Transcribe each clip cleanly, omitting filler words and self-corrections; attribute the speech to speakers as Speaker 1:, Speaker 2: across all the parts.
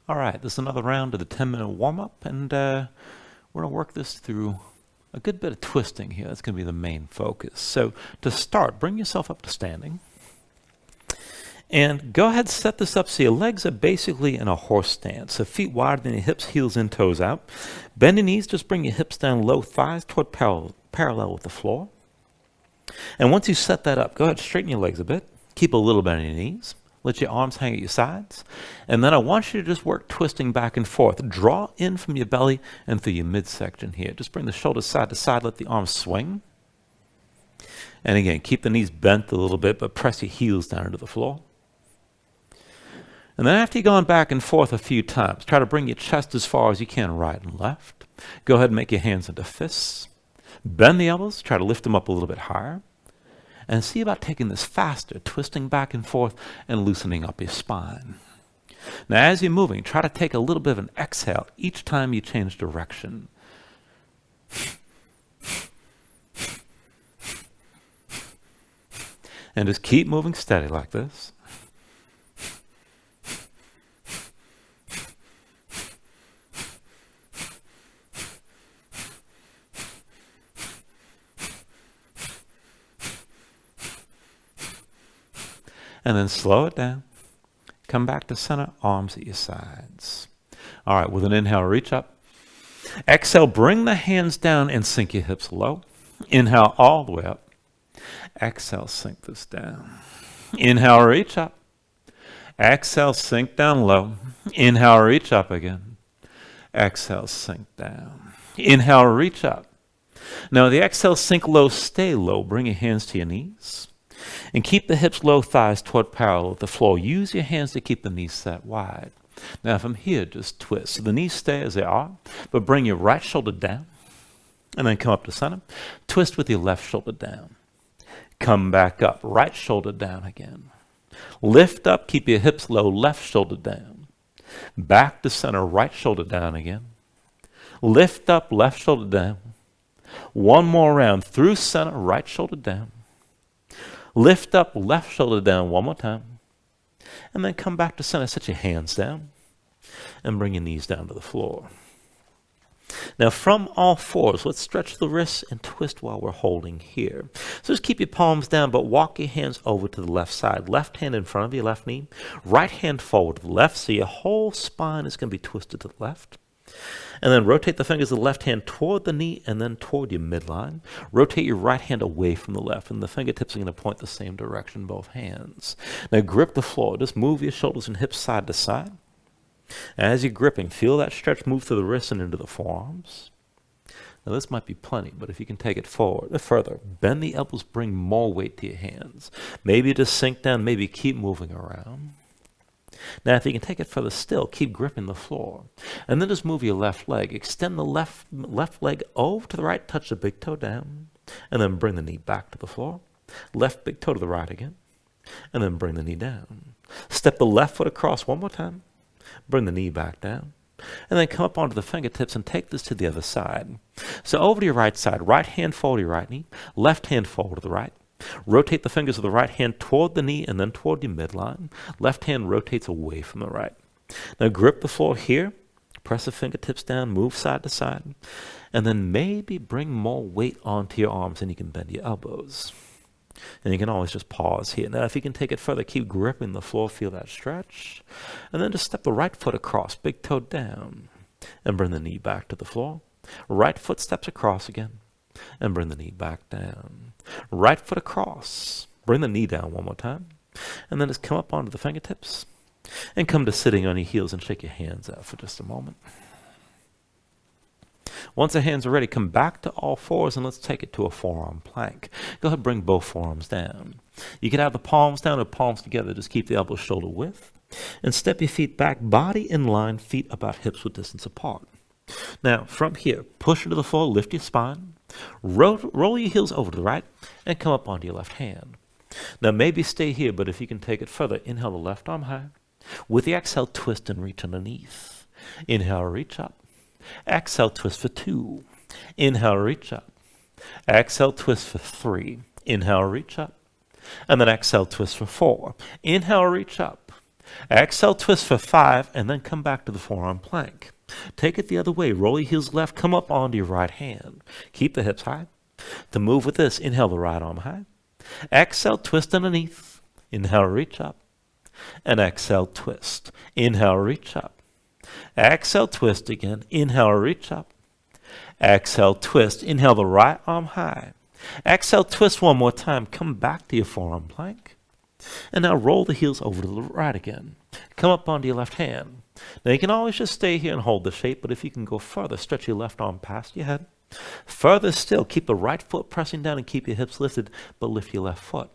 Speaker 1: All right, this is another round of the 10-minute warm-up, and we're going to work this through a good bit of twisting here. That's going to be the main focus. So to start, bring yourself up to standing. And go ahead and set this up so your legs are basically in a horse stance. So feet wider than your hips, heels in, toes out. Bend your knees, just bring your hips down low, thighs toward parallel with the floor. And once you set that up, go ahead and straighten your legs a bit. Keep a little bit on your knees. Let your arms hang at your sides. And then I want you to just work twisting back and forth. Draw in from your belly and through your midsection here. Just bring the shoulders side to side. Let the arms swing. And again, keep the knees bent a little bit, but press your heels down into the floor. And then after you've gone back and forth a few times, try to bring your chest as far as you can right and left. Go ahead and make your hands into fists. Bend the elbows. Try to lift them up a little bit higher. And see about taking this faster, twisting back and forth and loosening up your spine. Now, as you're moving, try to take a little bit of an exhale each time you change direction. And just keep moving steady like this. And then slow it down. Come back to center, arms at your sides. All right, with an inhale, reach up. Exhale, bring the hands down and sink your hips low. Inhale all the way up. Exhale, sink this down. Inhale, reach up. Exhale, sink down low. Inhale, reach up again. Exhale, sink down. Inhale, reach up. Now the exhale, sink low, stay low. Bring your hands to your knees. And keep the hips low, thighs toward parallel with the floor. Use your hands to keep the knees set wide. Now from here, just twist. So the knees stay as they are, but bring your right shoulder down. And then come up to center. Twist with your left shoulder down. Come back up. Right shoulder down again. Lift up. Keep your hips low. Left shoulder down. Back to center. Right shoulder down again. Lift up. Left shoulder down. One more round. Through center. Right shoulder down. Lift up, left shoulder down one more time. And then come back to center. Set your hands down. And bring your knees down to the floor. Now from all fours, let's stretch the wrists and twist while we're holding here. So just keep your palms down, but walk your hands over to the left side. Left hand in front of your left knee. Right hand forward to the left. So your whole spine is going to be twisted to the left. And then rotate the fingers of the left hand toward the knee and then toward your midline. Rotate your right hand away from the left, and the fingertips are going to point the same direction, both hands. Now grip the floor. Just move your shoulders and hips side to side. As you're gripping, feel that stretch move through the wrists and into the forearms. Now this might be plenty, but if you can take it forward, further, bend the elbows, bring more weight to your hands. Maybe just sink down, maybe keep moving around. Now, if you can take it further still, keep gripping the floor. And then just move your left leg. Extend the left leg over to the right, touch the big toe down, and then bring the knee back to the floor. Left big toe to the right again, and then bring the knee down. Step the left foot across one more time. Bring the knee back down. And then come up onto the fingertips and take this to the other side. So over to your right side, right hand forward to your right knee, left hand forward to the right. Rotate the fingers of the right hand toward the knee and then toward your midline. Left hand rotates away from the right. Now grip the floor here. Press the fingertips down, move side to side. And then maybe bring more weight onto your arms and you can bend your elbows. And you can always just pause here. Now if you can take it further, keep gripping the floor, feel that stretch. And then just step the right foot across, big toe down. And bring the knee back to the floor. Right foot steps across again. And bring the knee back down. Right foot across. Bring the knee down one more time. And then just come up onto the fingertips. And come to sitting on your heels and shake your hands out for just a moment. Once the hands are ready, come back to all fours and let's take it to a forearm plank. Go ahead and bring both forearms down. You can have the palms down or palms together. Just keep the elbows shoulder width. And step your feet back, body in line, feet about hips width distance apart. Now, from here, push into the floor, lift your spine. Roll your heels over to the right and come up onto your left hand. Now maybe stay here, but if you can take it further, inhale the left arm high. With the exhale, twist and reach underneath. Inhale, reach up. Exhale, twist for 2. Inhale, reach up. Exhale, twist for 3. Inhale, reach up. And then exhale, twist for 4. Inhale, reach up. Exhale, twist for 5, and then come back to the forearm plank. Take it the other way. Roll your heels left, come up onto your right hand. Keep the hips high. To move with this, inhale the right arm high. Exhale, twist underneath. Inhale, reach up. And exhale, twist. Inhale, reach up. Exhale, twist again. Inhale, reach up. Exhale, twist. Inhale the right arm high. Exhale, twist one more time. Come back to your forearm plank. And now roll the heels over to the right again. Come up onto your left hand. Now you can always just stay here and hold the shape, but if you can go further, stretch your left arm past your head. Further still, keep the right foot pressing down and keep your hips lifted, but lift your left foot.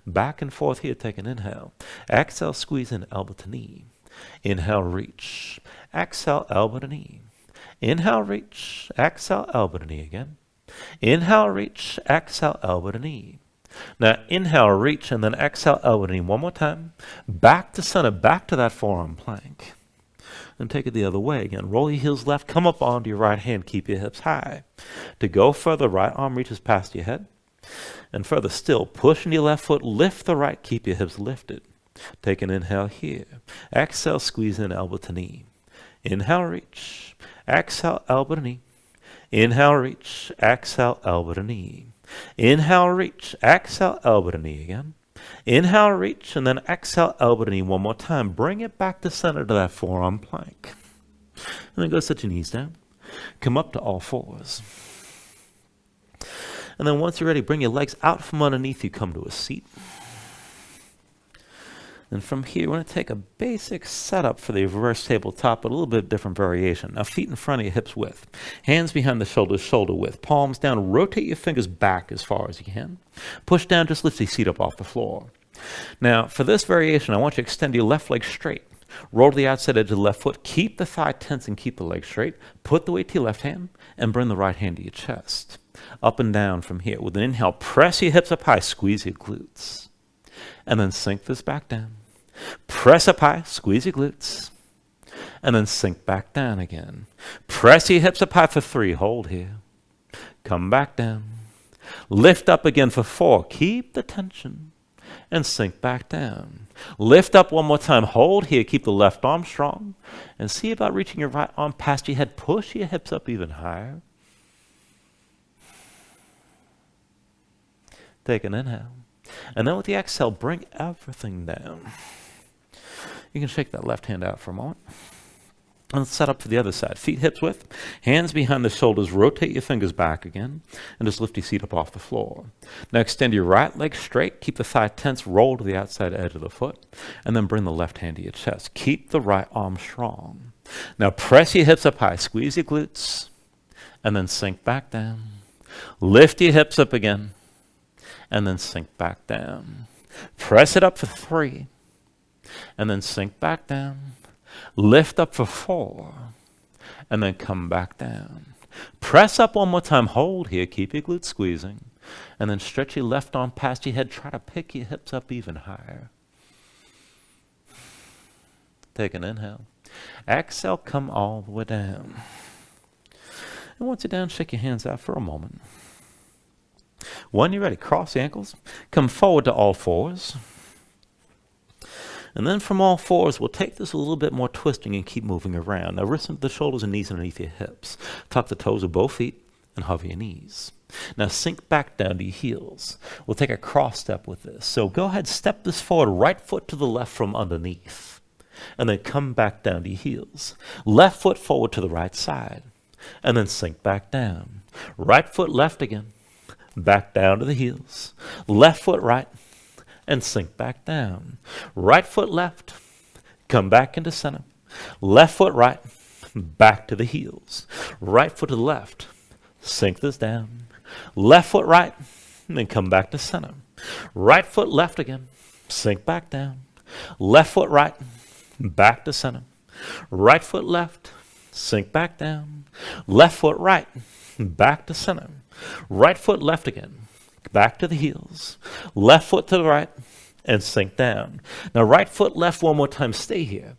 Speaker 1: Back and forth here, take an inhale. Exhale, squeeze in, elbow to knee. Inhale, reach. Exhale, elbow to knee. Inhale, reach. Exhale, elbow to knee again. Inhale, reach. Exhale, elbow to knee. Now inhale, reach, and then exhale, elbow to knee. One more time. Back to center, back to that forearm plank. And take it the other way again. Roll your heels left, come up onto your right hand, keep your hips high. To go further, right arm reaches past your head. And further still, push into your left foot, lift the right, keep your hips lifted. Take an inhale here. Exhale, squeeze in, elbow to knee. Inhale, reach. Exhale, elbow to knee. Inhale, reach. Exhale, elbow to knee. Inhale, reach. Exhale, elbow to knee again. Inhale, reach, and then exhale, elbow to knee one more time. Bring it back to center to that forearm plank. And then go set your knees down. Come up to all fours. And then once you're ready, bring your legs out from underneath you. Come to a seat. And from here, we're going to take a basic setup for the reverse tabletop, but a little bit different variation. Now, feet in front of your hips width. Hands behind the shoulders, shoulder width. Palms down. Rotate your fingers back as far as you can. Push down. Just lift your seat up off the floor. Now, for this variation, I want you to extend your left leg straight. Roll to the outside edge of the left foot. Keep the thigh tense and keep the leg straight. Put the weight to your left hand and bring the right hand to your chest. Up and down from here. With an inhale, press your hips up high. Squeeze your glutes. And then sink this back down. Press up high, squeeze your glutes, and then sink back down again. Press your hips up high for 3, hold here. Come back down. Lift up again for 4, keep the tension, and sink back down. Lift up one more time, hold here, keep the left arm strong, and see about reaching your right arm past your head. Push your hips up even higher. Take an inhale. And then with the exhale, bring everything down. You can shake that left hand out for a moment. And let's set up for the other side. Feet hips width, hands behind the shoulders, rotate your fingers back again, and just lift your seat up off the floor. Now extend your right leg straight, keep the thigh tense, roll to the outside edge of the foot, and then bring the left hand to your chest. Keep the right arm strong. Now press your hips up high, squeeze your glutes, and then sink back down. Lift your hips up again, and then sink back down. Press it up for 3. And then sink back down. Lift up for 4. And then come back down. Press up one more time. Hold here. Keep your glutes squeezing. And then stretch your left arm past your head. Try to pick your hips up even higher. Take an inhale. Exhale. Come all the way down. And once you're down, shake your hands out for a moment. When you're ready, cross the ankles. Come forward to all fours. And then from all fours, we'll take this a little bit more twisting and keep moving around. Now wrists into the shoulders and knees underneath your hips. Tuck the toes of both feet and hover your knees. Now sink back down to your heels. We'll take a cross step with this. So go ahead, step this forward, right foot to the left from underneath. And then come back down to your heels. Left foot forward to the right side. And then sink back down. Right foot left again. Back down to the heels. Left foot right. And sink back down. Right foot left, come back into center. Left foot right, back to the heels. Right foot to the left, sink this down. Left foot right, and then come back to center. Right foot left again, sink back down. Left foot right, back to center. Right foot left, sink back down. Left foot right, back to center. Right foot left again. Back to the heels. Left foot to the right and sink down. Now right foot left one more time. Stay here.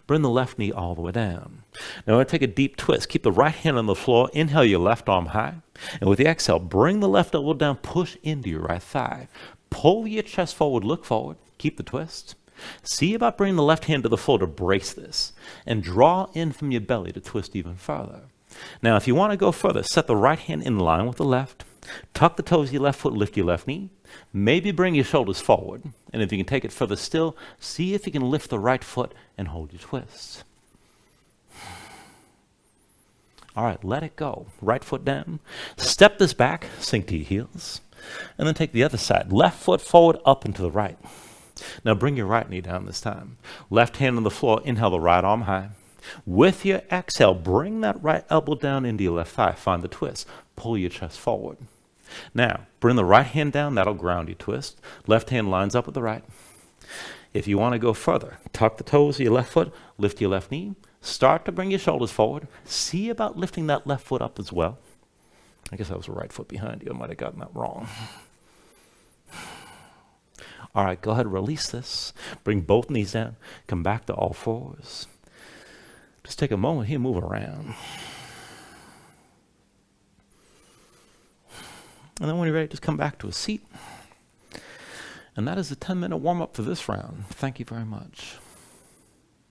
Speaker 1: Bring the left knee all the way down. Now I'm going to take a deep twist. Keep the right hand on the floor. Inhale your left arm high. And with the exhale, bring the left elbow down. Push into your right thigh. Pull your chest forward. Look forward. Keep the twist. See about bringing the left hand to the floor to brace this, and draw in from your belly to twist even further. Now, if you want to go further, set the right hand in line with the left, tuck the toes of your left foot, lift your left knee, maybe bring your shoulders forward, and if you can take it further still, see if you can lift the right foot and hold your twist. All right, let it go. Right foot down. Step this back, sink to your heels, and then take the other side. Left foot forward, up and to the right. Now bring your right knee down this time. Left hand on the floor, inhale the right arm high. With your exhale, bring that right elbow down into your left thigh. Find the twist. Pull your chest forward. Now, bring the right hand down. That'll ground your twist. Left hand lines up with the right. If you want to go further, tuck the toes of your left foot, lift your left knee. Start to bring your shoulders forward. See about lifting that left foot up as well. I guess that was the right foot behind you. I might have gotten that wrong. All right, go ahead and release this. Bring both knees down. Come back to all fours. Just take a moment here, move around. And then when you're ready, just come back to a seat. And that is the 10-minute warm-up for this round. Thank you very much.